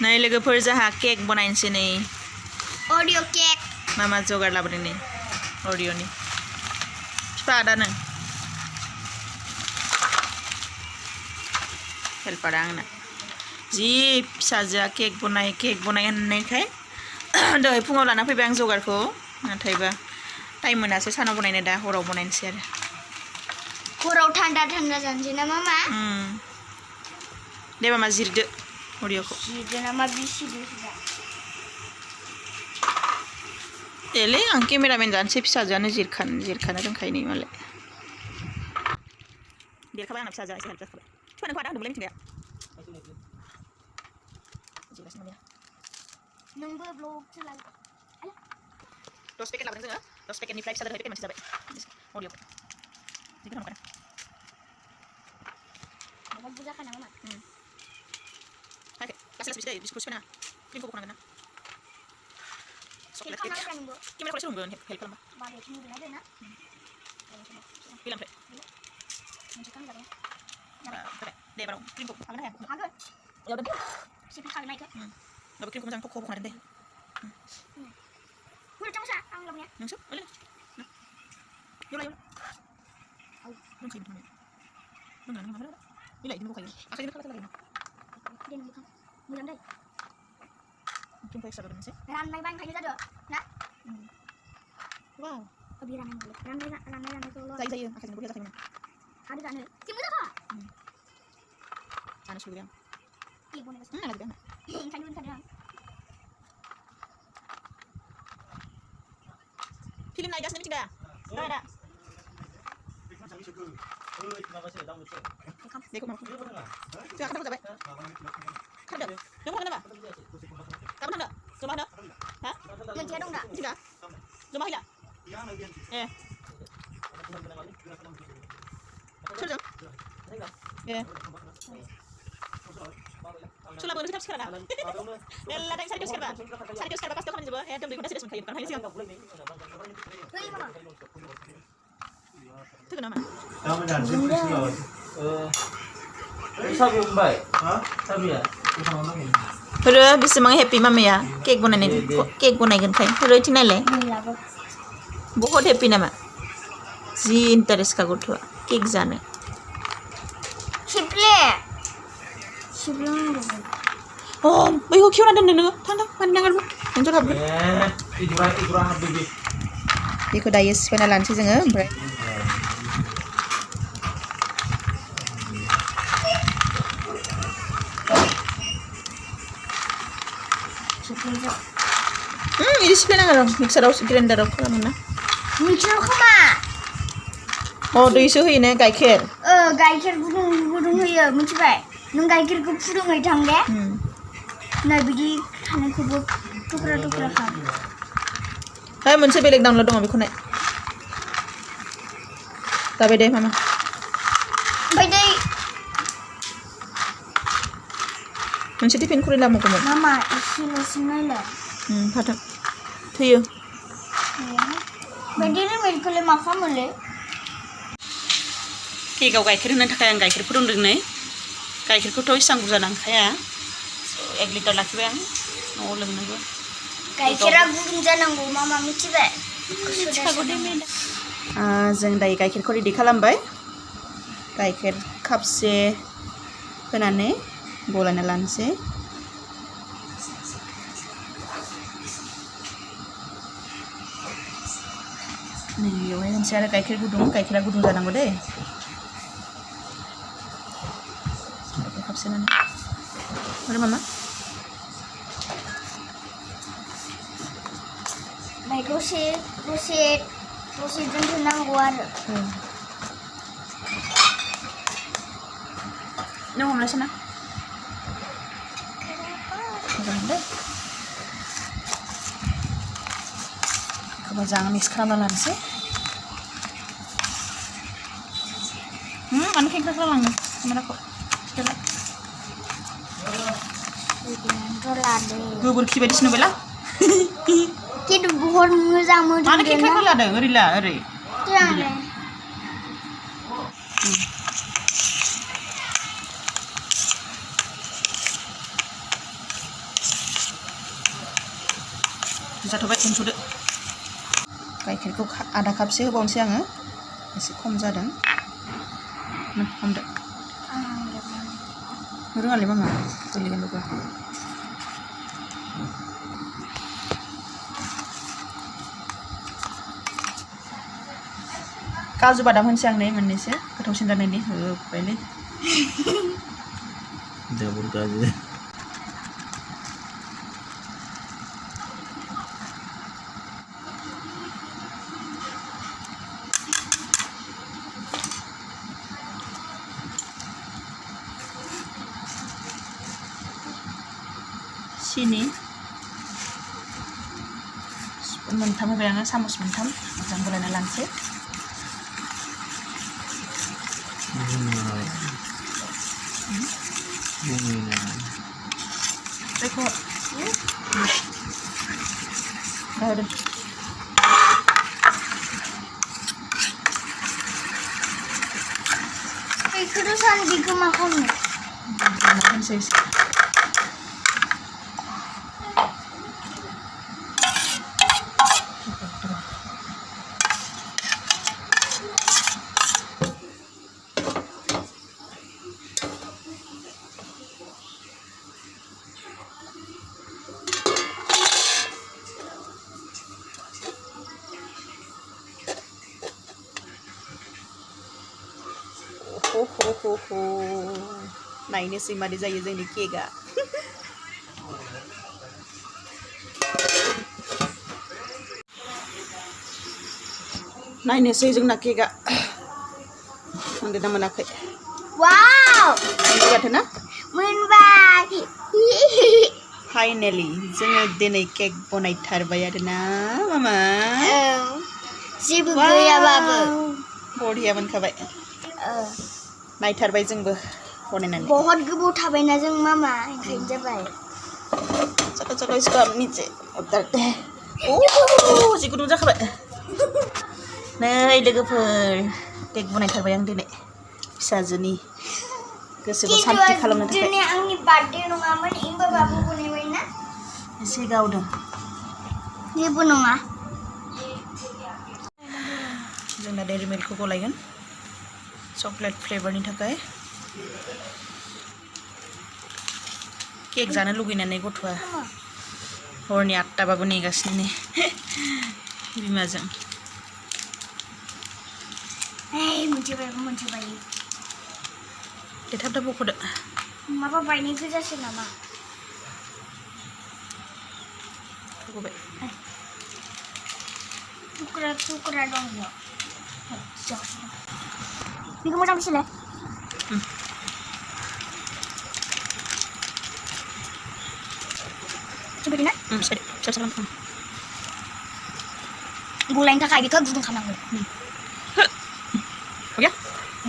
नै लोगोफोर जाहा केक बनायनोसै नै अरिअ केक मा जगार लाबोदों नै अरिअनि फिफा आदानो हेल्पारा आंना जि फिसाजोआ केक बनाय होननायखाय दहाय फुङाव लाना फैबाय आं जगारखौ नाथायबा टाइम मोनासै सानाव बनायनो दा हराव बनायनोसै आरो हराव थान्दा जानोसै ना मामा दे मामा जिरदो अरिअखौ जिरदो नामा बिसि देलै आं केमेरामेन जानोसै फिसाजोआनो जिरखानो रोंखायो नै मालाय देरखाबाय आंना फिसाजोआ एसे हेल्प जाखाबाय फिफा नोंखौ आदा होनदोंमोनलाय मिथिंगाया नोंबो ब्लग चलाय 10 पेकेट लाबोदों जोङो 10 पेकेटनिफ्राय फिसा पेकेट मोनसे जाबाय अरिअ जिखौ नांगौ बहुत बुरजा खाना मामा लासै लासै बिस्कुट सिना क्रिमखौ बखनांगोन ना चकलेट केक केमेराखौ सोंगोन हेल्प खालामबा बारे नुदों ना बिलांफ्राय मोनसे खाम जाबाय दे बाराव क्रिमखौ हागोन हाया हागोन यावदों सिपि खागोन नायखो दाबो क्रिमखौ मोजां थख' बखनानै दे मुर चांसा आं लाबोया नोंसो ओलै योला औ रोंखायो थांनो रोंना नों माबा बिलाइ बिदिनो बखायो आखाइजों खालामला लायो देन बुखां मोजां दै क्रिमखौ एक्सट्रा दोननोसै राननाय बांखायनो जादों ना वाव अबि राननायखौल' जायो आखाइजों बरिया जाखायोमोन आरो जानो जेबो जाखा जानो सुलुगैयो आं केक बनायगासिनो नालाय आंना ओंखायनो होनखादों आं फिल्म नायगासिनो मिथिंगा दा देखो मामा जोंहा खाथाखौ जाबाय खारदो नों खारदो नामा गाबोन थांदो जमा होनो हा मोनसेया दं दा मिथिंगा जमा हैला ए सोरजों ए सोलाबो नोंसोर थाब सिखारा मेल्ला टाइम सारिथायाव सिखारबा पासतायाव खामानि जोबो एकदम 2 घन्टा सिरियास मोनखायो ओंखारनायनि सिगां दै मामा थोगोन नामा Kamu jangan sih sabi umbai, sabi ya, Horo बेसेबां हेपि मामाया केक बनायगोनखाय हरो थिनायलाय बहुत हेपि नामा जि इन्टारेस्ट का गथ'आ केक जानो सिप्ले अ बैखौ खेवना दोनदो नोङो थां मानो नागारबो नोंसोर हाबगोन ikuran habibi. बेखौ दायो सिफायना लानोसै जोङो ओमफ्राय ini siapa yang mixer grinder खालामो ना मिक्साराव खोमा दैसो होयो ने गाइखेर गाइखेर गुदुं होयो मिथिबाय नों गाइखेरखौ फुदुंबाय थां दे नै बिदि थानायखौबो थुख्रा खा है मोनसे बेलेग डाउनलड दङ बेखौ नाय जाबाय दे मामा ओमफ्राय दै मोनसे टिफिन खुरै लामगौमोन मामा एसेल'सो नायलाय फाथों थैयो बायदि रिमेडखौलाय मा खालामोलै केकआव गाइखेर होनो थाखाय आं गाइखेर फुदुंदों नै गाइखेरखौथ' इसां बुरजा नांखाया 1 लिटार लाखिबाय आं न'आव लोंनोबो गाइखेरा गुदुं जानांगौ मामा मिथिबाय जों दायो गाइखेरखौ रेडि खालामबाय गाइखेर कापसे होनानै गलायना लानोसै नै बेवहाय होनसै आरो गाइखेरा गुदुं जानांगौ दे कापसे होनानै आरो मामा ओमफ्राय दसे दोनथ'नांगौ आरो नों हमलायसै ना मोजां दे बेखौ मोजां मिक्स खालामना लानोसै मानो खेंख्रा खालामलांदों कामेराखौ गोबोरखि बायदिसो नुबायला खिन्थु बहुत मोजां मोदोमदों मानो खेंख्रा खालामदों ओरै जाथ'बाय दोनथ'दो गाइखेरखौ आधा कापसो होबावनोसै आङो एसे खम जादों हमदो रोङालै मामा गोलैगोन लोगो काजु बादाम होनसै आं नै मोननैसो गोथावसिन जानायनि होबायलै Dabur kaji. Sini spoon मोनथाम होबाय आङो सामस मोनथाम मोजां गलायना लानोसै बेखौ होदो बेखौथ' सानदिखौ मा खालामनो होनसै हो नायनोसै मादै जायो जोंनि केकआ नायनोसै जोंना केकआ मोनदोंना मोनाखै वाव मोनबायना मोनबाय फाइनालि जोङो दिनै केक बनायथारबाय आरोना मामा जेबो गैयाबाबो बरिया मोनखाबाय नायथारबाय जोंबो बनायनानै बहुत गोबाव थाबायना जों मामा ओंखायनो जाबाय चलो चलो इसको हम नीचे उतारते हैं ओह जि गुदुं जाखाबाय नै लोगोफोर केक बनायथारबाय आं दिनै फिसाजोनि गोसोखौ सान्ति खालामनो थाखाय दिनै आंनि बार्थडे नङामोन होमबाबो बनायबाय ना एसे गावदों जेबो नङा जोंना डेयरी मिल्कखौ गलायगोन चकलेट फ्लेभारनि थाखाय केक जानो लुगैनानै गथ'आ हरनि 8टाबाबो नेगासिनो नै बिमाजों मोनथिबाय दे थाब थाब बख'दो माबा बायनाय गोजासो नामा बख'बाय थुख्रा दं बेयाव बेखौ मोजां फिसिलाय coba na? Bisa langsung. Gulain kakak gitu gudung kamang. Oke?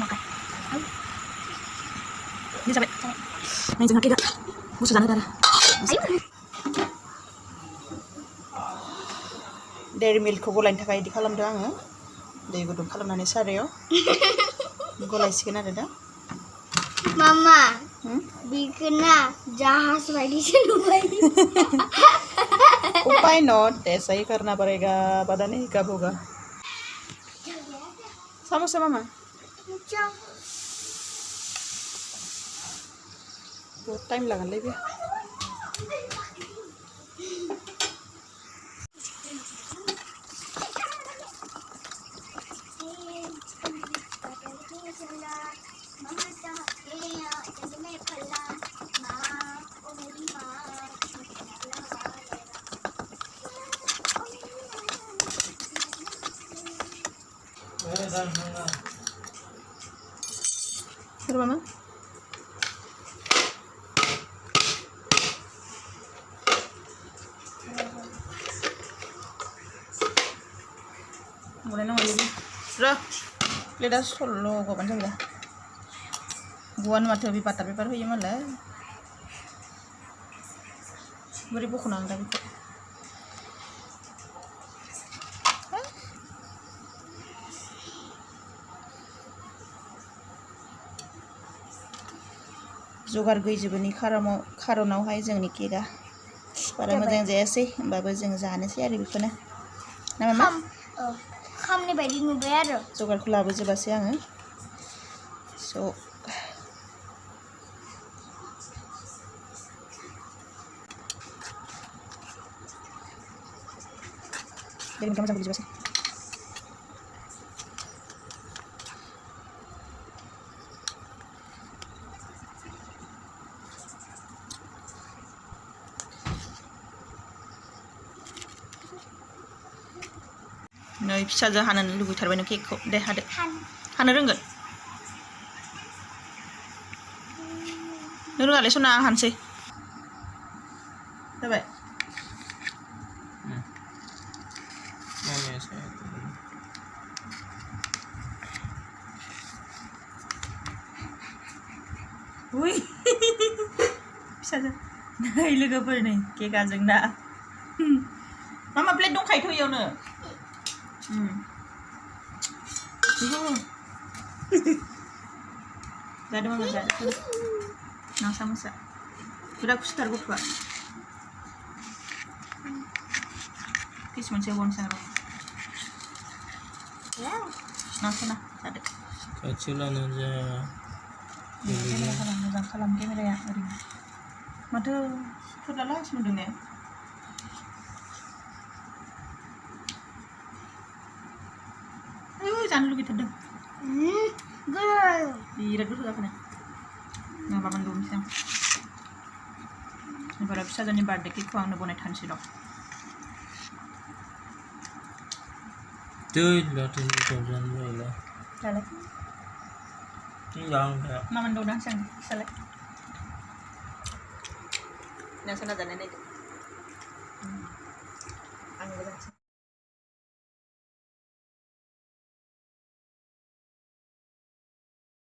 Oke. Ini sampai. Main jangan tidak. Musuh sana darah. Ayo. Dairy milk ko gulain थाखाय इदि खालामदों आङो दै गुदुं खालामनानै सारायाव गलायसिगोन आरो दा Mama बिखना जहाज बायदि से नुबाय उपाय नॉट ऐसा ही करना पड़ेगा पता नहीं कब होगा समोसा मामा बहुत टाइम लगन ले भी Suruh mama. Mulai nong lagi. Sudah. Lihat solo kok pancam dah. Buan mata bi patah bi paruh iya malah. Beri buku nang tapi kok. जगार गैजोबोनि खारनावहाय जोंनि केकआ बारा मोजां जायासै होमबाबो जों जानोसै आरो बेखौनो ना मामा खामनि बायदि नुबाय आरो जगारखौ लाबोजोबासै आङो स' बेरेमोनखा मोजां बुजिबासै नै फिसाजो हानो लुबैथारबाय नों केकखौ दे हादो हानो रोंगोन नों रोङालै सना आं हानोसै जाबाय उइ फिसाजो नै लोगोफोर नै केकआ जोंना मामा प्लेट दंखायोथ' इयावनो जादों मामा जादों नांसा मोसा बिराद खुसिथार गथ'आ पिस मोनसे बनोसै आरो नांसा ना जादों खाथियावनो जाया मोजां खालाम केमेराया ओरैनो माथो फोरलालासो नुदों ने जानो लुगैथारदों बिराद गोथाव जाखानाय नङाबा मोनदौनोसै आं एबाराव फिसाजोनि बार्थडे केकखौ आंनो बनायथारनोसै र' दालाय मा मोनदावदों आं फिसालाय नोंसोरना जानाय नायदो